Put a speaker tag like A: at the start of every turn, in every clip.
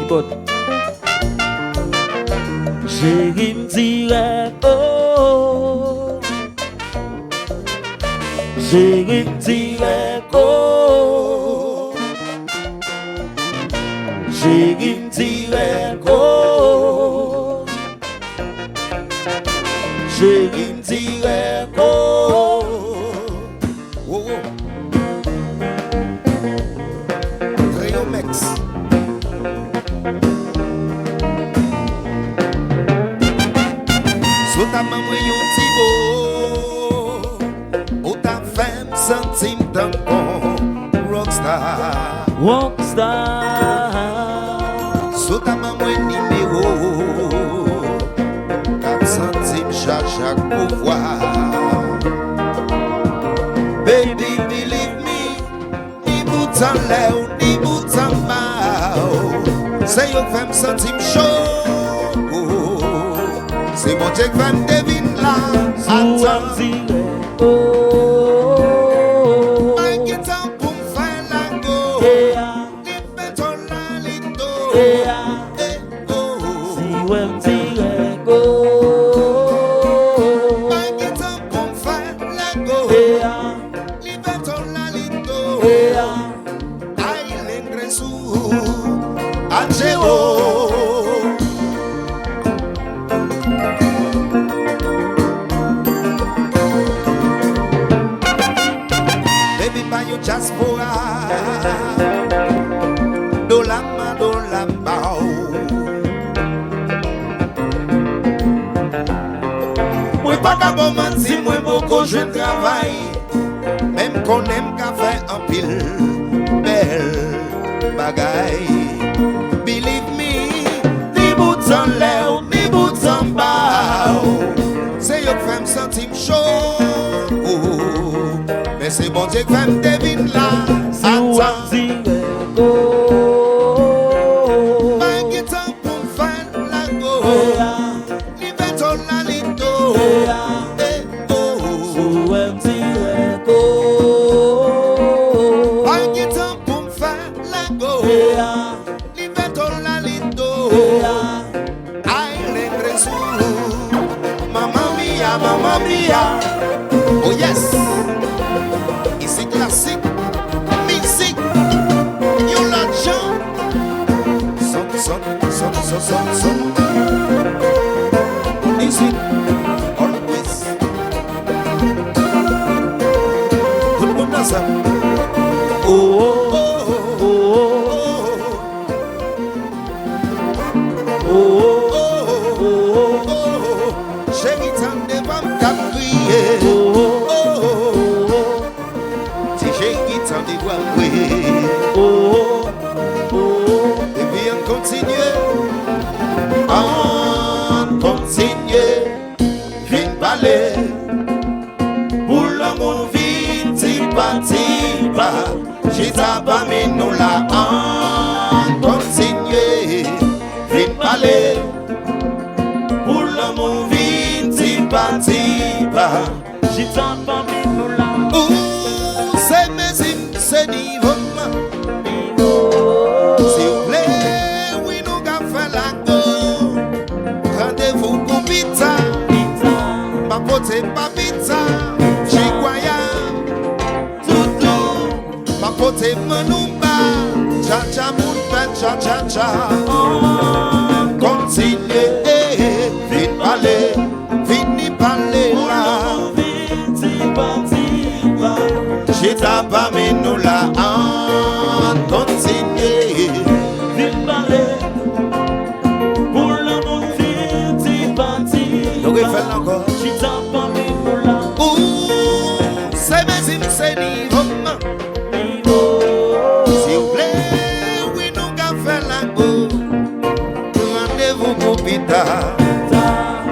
A: keyboard. Chérie me dirait oh, chérie me dirait oh, chérie me dirait oh, chérie me dirait oh, oh, oh.
B: Triomex. Sous ta main, yon tibo, ou ta femme centime d'un bon rockstar.
A: Rockstar.
B: Sous ta main, numéro, 4 centimes chaque pouvoir. Baby, believe me, ni bout en l'air, ni bout en bas. C'est yon femme centime chaud. C'est bon Dieu qui va me deviner là. Attends.
A: Oh,
B: pas de temps pour me faire la go. Ni béton la lido.
A: si ouais me dirait go.
B: Pas de temps pour me faire la go. Ni béton la lido. Aïe l'ingresou. Adjero. Diaspora dolama moi pas qu'à bon mentir moi beaucoup je travaille même qu'on aime qu'à faire un pile belle bagaille believe me ni bout en l'air ni bout en bas c'est yo qui fait me sentir chaud. Mais c'est bon Dieu qui va me deviner là. Attends. Pas de temps pour me faire la go. Ni béton la lido. Pas de temps pour me faire la go. Ni béton la lido. Aïe l'ingresou. Mamma mia. Oh yes. Ici classique, musique, yon la chant. Son. Ici, always. Tout le monde dans ça. Chérie, t'en devant me crier. Et puis on continue, viens parler. Pour le monde vite, tipa, j'ai pas mis nous là. On continue, viens parler. Pour le monde vite, tipa, j'ai pas mis nous là. C'est mes hymnes, c'est niveau. S'il vous plaît, oui, nous avons fait la go. Rendez-vous pour pizza. Ma pote, pas pizza. Chiguaya. Toutou. Ma pote, manumba. Cha-cha, moun fait cha-cha-cha. Continuez, vite parler. Vite parler là. J'ai pas mis nous là en continuer.
A: Vite parler pour le monde vite parti.
B: Donc il fait encore.
A: J'ai pas mis nous là.
B: C'est mes hymnes, c'est niveau. S'il vous plaît, oui nous avons fait la go. Rendez-vous pour pita.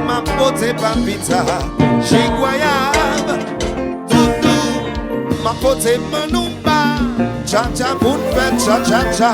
B: Ma pote pas pizza. J'ai goyave. Ma pote manumba, cha-cha pour faire cha-cha-cha.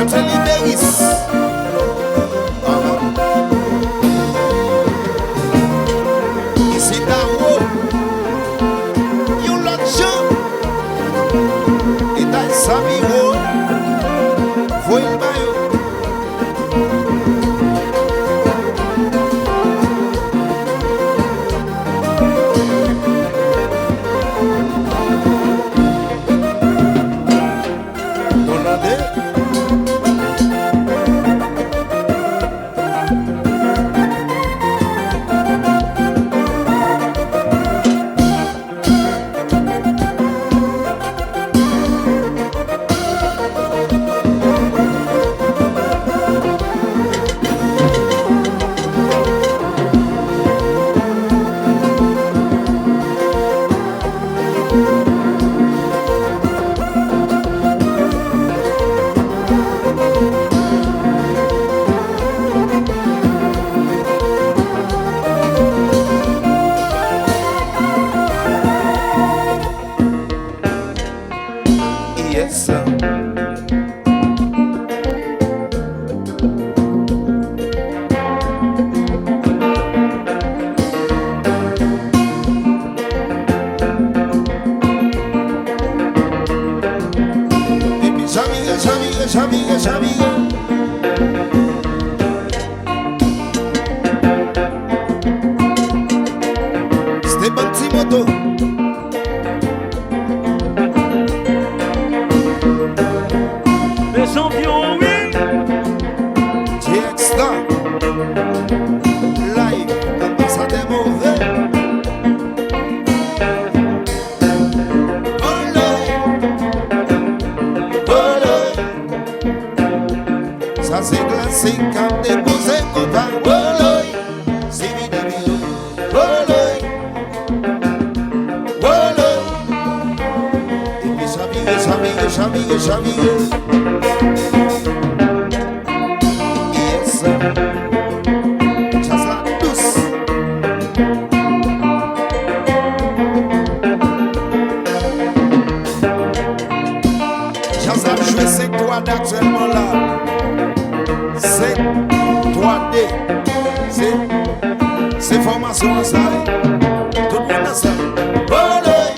B: Martin Libéris. Ici Dao. Yon lot Jean. Et dans Samiro. Voyez le maillot. Yes, sir. J'amiga. Stepan Timoto.
A: Les champions, oui.
B: TXT. Live, ambassadeur mauvais. Ça c'est classique quand déposé content. Woloy, c'est vidéo. Woloy, woloy. Et puis j'amigue. Yes, just like this. Just like jouer c'est toi d'actuellement là. C'est 3D, c'est formation en salle. Tout le monde ensemble. Woloy.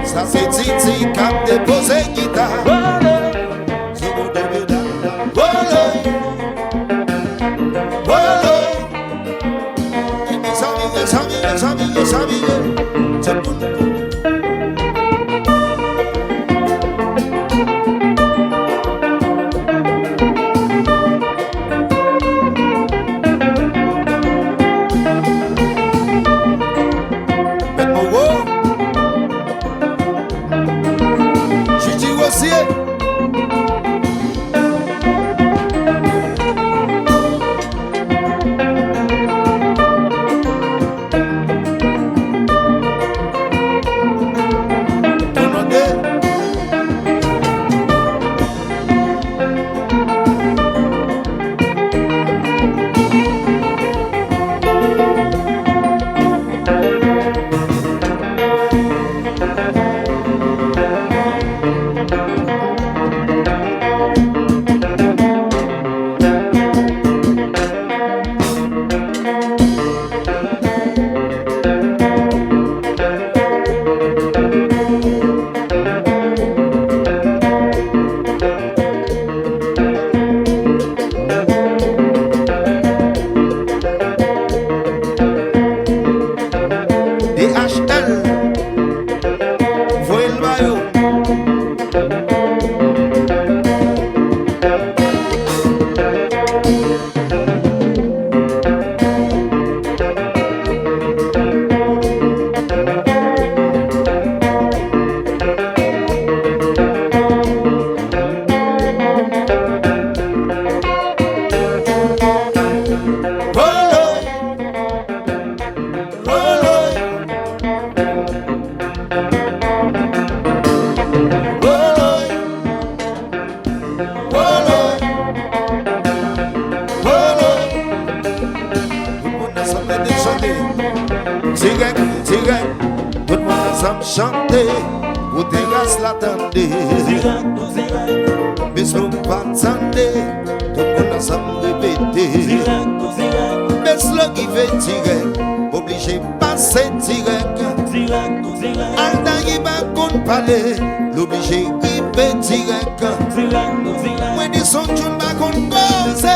B: Ça c'est Titi cap déposé guitare. Woloy. Et mes amis. Tout le monde. Tigre, tout le monde ensemble chanter. Ou te gas l'attendez.
A: Direct, direct.
B: Mais slow pas attendez. Tout le monde ensemble répéter.
A: Direct, direct.
B: Mais slow qui fait direct. Obligé passer direct.
A: Direct, direct.
B: Alda qui va qu'on parler. L'obligé river direct.
A: Direct, direct.
B: When the sun tune back on cause.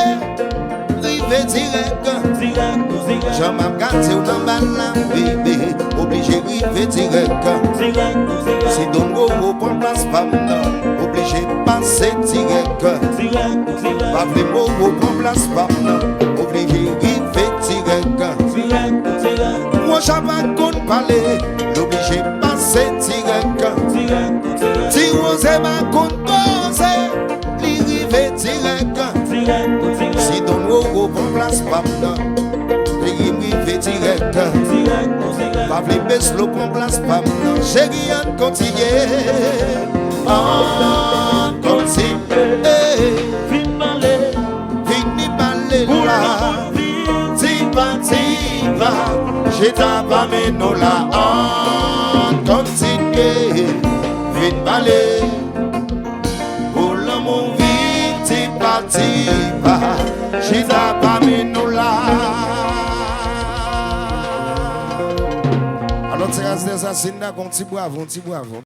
B: River direct.
A: Direct, direct.
B: Je m'am gâté ou dans la bébé. Obligé river direct.
A: Direct, direct.
B: Si don go prend place femme nan, obligé passer direct.
A: Direct, direct.
B: Pas vraiment go prend place femme nan, obligé river direct.
A: Direct, direct.
B: Moi j'avais qu'on parler, l'obligé passer direct.
A: Direct, direct.
B: Si vous aimez qu'on cause, li river direct.
A: Direct, direct.
B: Si don go prend place femme nan, li river direct.
A: Direct, direct.
B: Pas vraiment baisse l'eau prend place femme nan, chérie on continue. On continue.
A: Vin balé.
B: Fini balé
A: Pour
B: là.
A: l'amour vite.
B: Tiva, j'ai ta bameno là. On continue. Vin balé. Pour l'amour vite, tiva, j'ai ta bameno là. Alors, c'est des assassins, un petit bravo.